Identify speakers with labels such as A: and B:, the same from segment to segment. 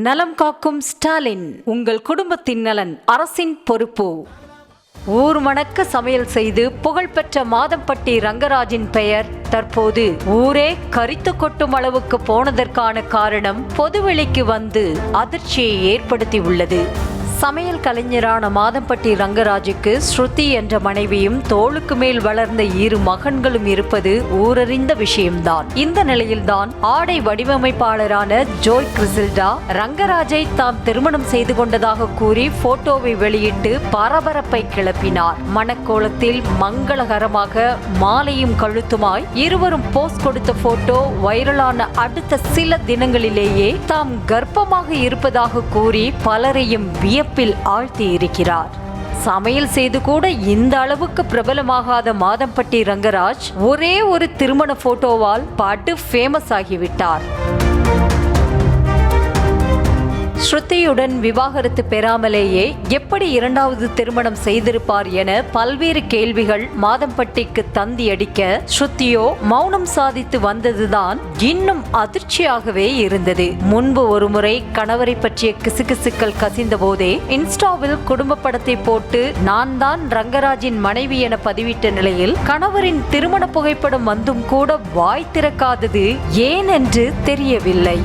A: நலம் காக்கும் ஸ்டாலின், உங்கள் குடும்பத்தின் நலன் அரசின் பொறுப்பு. ஊர் மணக்க சமையல் செய்து புகழ்பெற்ற மாதம்பட்டி ரங்கராஜின் பெயர் தற்போது ஊரே கரித்து கொட்டும் அளவுக்கு போனதற்கான காரணம் பொதுவெளிக்கு வந்து அதிர்ச்சியை ஏற்படுத்தி உள்ளது. சமையல் கலைஞரான மாதம்பட்டி ரங்கராஜுக்கு ஸ்ருதி என்ற மனைவியும் தோளுக்கு மேல் வளர்ந்த 2 மகன்களும் இருப்பது ஊரறிந்த விஷயம்தான். இந்த நிலையில்தான் ஆடை வடிவமைப்பாளரான ஜோய் கிறிசில்டா ரங்கராஜை தாம் திருமணம் செய்து கொண்டதாக கூறி போட்டோவை வெளியிட்டு பரபரப்பை கிளப்பினார். மணக்கோலத்தில் மங்களகரமாக மாலையும் கழுத்துமாய் இருவரும் போஸ்ட் கொடுத்த போட்டோ வைரலான அடுத்த சில தினங்களிலேயே தாம் கர்ப்பமாக இருப்பதாக கூறி பலரையும் வியப்பில் ஆழ்த்தி இருக்கிறார். சமையல் செய்து கூட இந்த அளவுக்கு பிரபலமாகாத மாதம்பட்டி ரங்கராஜ் ஒரே ஒரு திருமண போட்டோவால் படு ஃபேமஸ் ஆகிவிட்டார். ஸ்ருதியுடன் விவாகரத்து பெறாமலேயே எப்படி 2வது திருமணம் செய்திருப்பார் என பல்வேறு கேள்விகள் மாதம்பட்டிக்கு தந்தி அடிக்க, ஸ்ருதியோ மௌனம் சாதித்து வந்ததுதான் இன்னும் அதிர்ச்சியாகவே இருந்தது. முன்பு ஒருமுறை கணவரை பற்றிய கிசுகிசுக்கள் கசிந்த போதே இன்ஸ்டாவில் குடும்ப படத்தை போட்டு நான் தான் ரங்கராஜின் மனைவி என பதிவிட்ட நிலையில் கணவரின் திருமண புகைப்படம் வந்தும் கூட வாய் திறக்காதது ஏன் என்று தெரியவில்லை.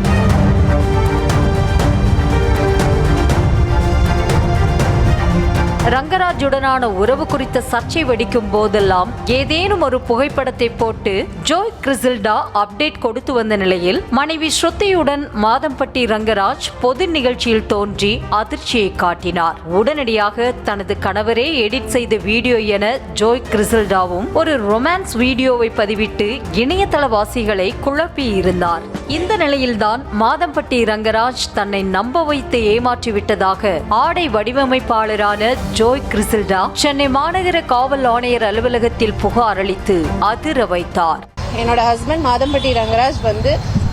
A: ரங்கராஜுடனான உறவு குறித்த சர்ச்சை வெடிக்கும் போதெல்லாம் ஏதேனும் ஒரு புகைப்படத்தை போட்டு ஜோய் கிறிசில்டா அப்டேட் கொடுத்து வந்த நிலையில் மனைவி ஸ்ருதியுடன் மாதம்பட்டி ரங்கராஜ் பொது நிகழ்ச்சியில் தோன்றி அதிர்ச்சியை காட்டினார். உடனடியாக தனது கணவரே எடிட் செய்த வீடியோ என ஜோய் கிறிசில்டாவும் ஒரு ரொமான்ஸ் வீடியோவை பதிவிட்டு இணையதளவாசிகளை குழப்பி இருந்தார். இந்த நிலையில்தான் மாதம்பட்டி ரங்கராஜ் தன்னை நம்ப வைத்து ஏமாற்றிவிட்டதாக ஆடை வடிவமைப்பாளரான ஜோய் கிறிசில்டா சென்னை மாநகர காவல் ஆணையர் அலுவலகத்தில் புகார் அளித்து அதிர வைத்தார்.
B: என்னோட ஹஸ்பண்ட் மாதம்பட்டி ரங்கராஜ்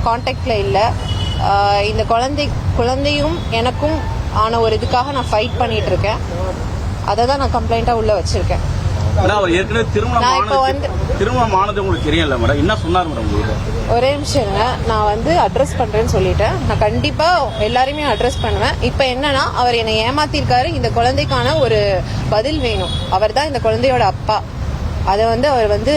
B: கான்டாக்ட்ல இல்ல. இந்த குழந்தையும் எனக்கும் ஆன ஒரு இதுக்காக நான் ஃபைட் பண்ணிட்டு இருக்கேன். அதை தான் நான் கம்ப்ளைண்டா உள்ள வச்சிருக்கேன். ஒரே நிமிஷம், நான் அட்ரஸ் பண்றேன்னு சொல்லிட்டேன். நான் கண்டிப்பா எல்லாரையுமே அட்ரஸ் பண்ணுவேன். இப்ப என்னன்னா, அவர் என்னை ஏமாத்திருக்காரு. இந்த குழந்தைக்கான ஒரு பதில் வேணும். அவர் தான் இந்த குழந்தையோட அப்பா. அதை அவர்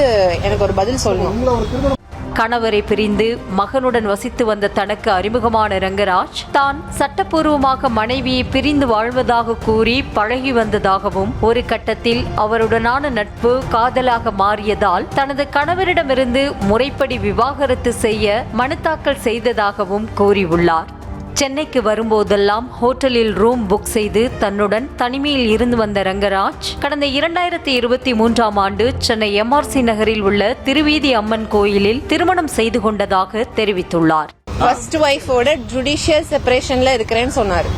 B: எனக்கு ஒரு பதில் சொல்லணும்.
A: கணவரை பிரிந்து மகனுடன் வசித்து வந்த தனக்கு அறிமுகமான ரங்கராஜ் தான் சட்டப்பூர்வமாக மனைவியை பிரிந்து வாழ்வதாக கூறி பழகி வந்ததாகவும், ஒரு கட்டத்தில் அவருடனான நட்பு காதலாக மாறியதால் தனது கணவரிடமிருந்து முறைப்படி விவாகரத்து செய்ய மனு தாக்கல் செய்ததாகவும் கூறியுள்ளார். சென்னைக்கு வரும்போதெல்லாம் ஹோட்டலில் ரூம் புக் செய்து தன்னுடன் தனிமையில் இருந்து வந்த ரங்கராஜ் கடந்த 2023ஆம் ஆண்டு சென்னை MRC நகரில் உள்ள திருவீதி அம்மன் கோயிலில் திருமணம் செய்து கொண்டதாக தெரிவித்துள்ளார்.
B: ஃபர்ஸ்ட் ஒய்ஃபோட ஜுடிஷியல் செப்பரேஷன்ல இருக்கிறேன்னு சொன்னாரு.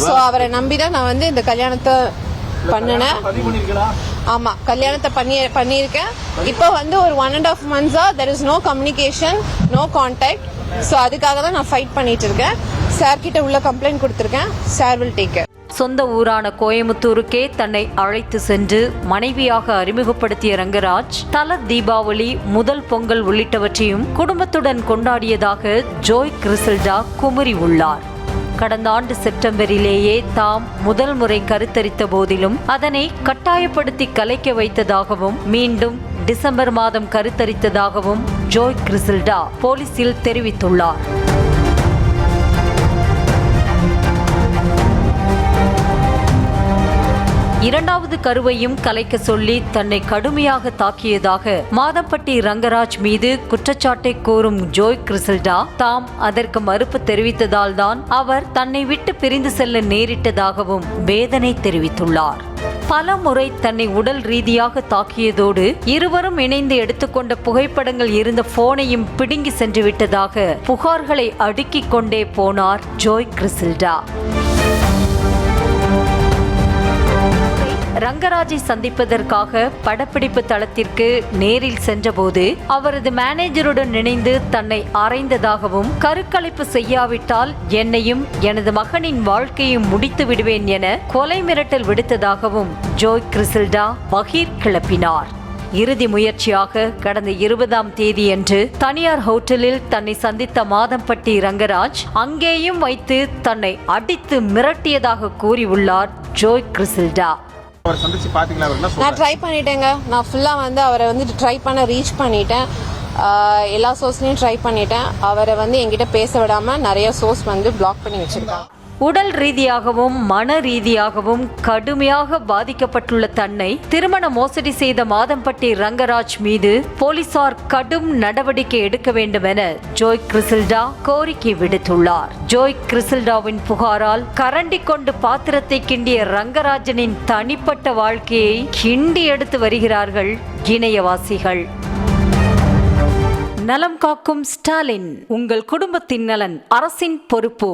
B: சோ அவரை நம்பிதான் நான் இந்த கல்யாணத்தை பண்ணினேன். ஆமா, கல்யாணத்தை பண்ணியிருக்கேன். இப்போ ஒரு 1.5 months there is no communication, no contact. So அதுக்காக தான் நான் ஃபைட் பண்ணிட்டு இருக்கேன். சார் கிட்ட உள்ள கம்ப்ளைண்ட் கொடுத்திருக்கேன். Sir will take care.
A: சொந்த ஊரான கோயமுத்தூருக்கே தன்னை அழைத்து சென்று மனைவியாக அறிமுகப்படுத்திய ரங்கராஜ் தல தீபாவளி, முதல் பொங்கல் உள்ளிட்டவற்றையும் குடும்பத்துடன் கொண்டாடியதாக ஜோய் கிறிசில்டா குமுறி உள்ளார். கடந்த ஆண்டு செப்டம்பரிலேயே தாம் முதல் முறை கருத்தரித்த போதிலும் அதனை கட்டாயப்படுத்தி கலைக்க வைத்ததாகவும், மீண்டும் டிசம்பர் மாதம் கருத்தரித்ததாகவும் ஜோய் கிறிசில்டா போலீசில் தெரிவித்துள்ளார். இரண்டாவது கருவையும் கலைக்க சொல்லி தன்னை கடுமையாக தாக்கியதாக மாதம்பட்டி ரங்கராஜ் மீது குற்றச்சாட்டை கூறும் ஜோய் கிறிசில்டா தாம் அதற்கு மறுப்பு தெரிவித்ததால் தான் அவர் தன்னை விட்டு பிரிந்து செல்ல நேரிட்டதாகவும் வேதனை தெரிவித்துள்ளார். பல முறை தன்னை உடல் ரீதியாக தாக்கியதோடு இருவரும் இணைந்து எடுத்துக்கொண்ட புகைப்படங்கள் இருந்த போனையும் பிடுங்கி சென்று விட்டதாக புகார்களை அடுக்கிக் கொண்டே போனார் ஜோய் கிறிசில்டா. ரங்கராஜை சந்திப்பதற்காக படப்பிடிப்பு தளத்திற்கு நேரில் சென்றபோது அவரது மேனேஜருடன் இணைந்து தன்னை அறைந்ததாகவும், கருக்கலைப்பு செய்யாவிட்டால் என்னையும் எனது மகனின் வாழ்க்கையும் முடித்து விடுவேன் என கொலை மிரட்டல் விடுத்ததாகவும் ஜோய் கிறிசில்டா பகீர் கிளப்பினார். இறுதி முயற்சியாக கடந்த 20ஆம் தேதியன்று தனியார் ஹோட்டலில் தன்னை சந்தித்த மாதம்பட்டி ரங்கராஜ் அங்கேயும் வைத்து தன்னை அடித்து மிரட்டியதாக கூறியுள்ளார் ஜோய் கிறிசில்டா.
B: நான் ட்ரை பண்ணிட்டேங்க. நான் ஃபுல்லா வந்து அவரை வந்து ட்ரை பண்ண ரீச் பண்ணிட்டேன். எல்லா சோர்ஸ்லயும் ட்ரை பண்ணிட்டேன். அவரை வந்து என்கிட்ட பேச விடாம நிறைய சோர்ஸ் வந்து பிளாக் பண்ணி வச்சிருக்காங்க.
A: உடல் ரீதியாகவும் மன ரீதியாகவும் கடுமையாக பாதிக்கப்பட்டுள்ள தன்னை திருமண மோசடி செய்த மாதம்பட்டி ரங்கராஜ் மீது போலீசார் கடும் நடவடிக்கை எடுக்க வேண்டும் என ஜோய் கிறிசில்டா கோரிக்கை விடுத்துள்ளார். ஜோய் கிறிசில்டாவின் புகாரால் கரண்டி கொண்டு பாத்திரத்தை கிண்டிய ரங்கராஜனின் தனிப்பட்ட வாழ்க்கையை கிண்டி எடுத்து வருகிறார்கள் இணையவாசிகள். நலம் காக்கும் ஸ்டாலின், உங்கள் குடும்பத்தின் நலன் அரசின் பொறுப்பு.